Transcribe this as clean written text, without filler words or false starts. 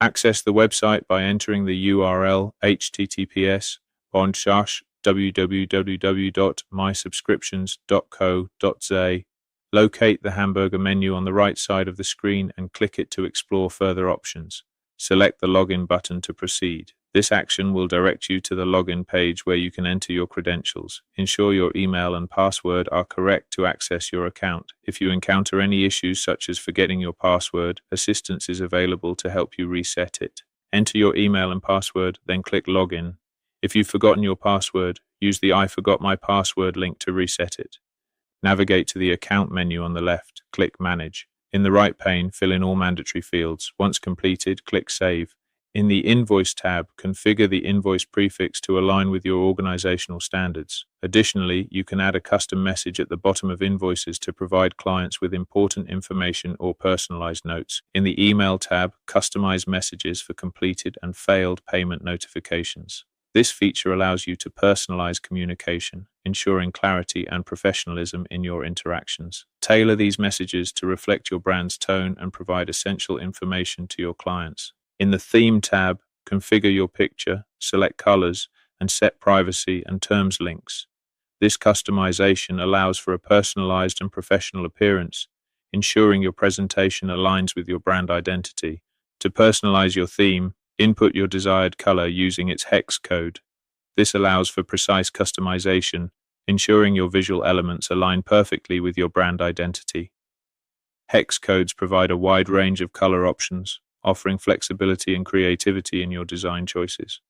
Access the website by entering the URL https://www.mysubscriptions.co.za. Locate the hamburger menu on the right side of the screen and click it to explore further options. Select the login button to proceed. This action will direct you to the login page where you can enter your credentials. Ensure your email and password are correct to access your account. If you encounter any issues such as forgetting your password, assistance is available to help you reset it. Enter your email and password, then click Login. If you've forgotten your password, use the I forgot my password link to reset it. Navigate to the Account menu on the left, click Manage. In the right pane, fill in all mandatory fields. Once completed, click Save. In the Invoice tab, configure the invoice prefix to align with your organizational standards. Additionally, you can add a custom message at the bottom of invoices to provide clients with important information or personalized notes. In the Email tab, customize messages for completed and failed payment notifications. This feature allows you to personalize communication, ensuring clarity and professionalism in your interactions. Tailor these messages to reflect your brand's tone and provide essential information to your clients. In the Theme tab, configure your picture, select colors, and set privacy and terms links. This customization allows for a personalized and professional appearance, ensuring your presentation aligns with your brand identity. To personalize your theme, input your desired color using its hex code. This allows for precise customization, ensuring your visual elements align perfectly with your brand identity. Hex codes provide a wide range of color options, offering flexibility and creativity in your design choices.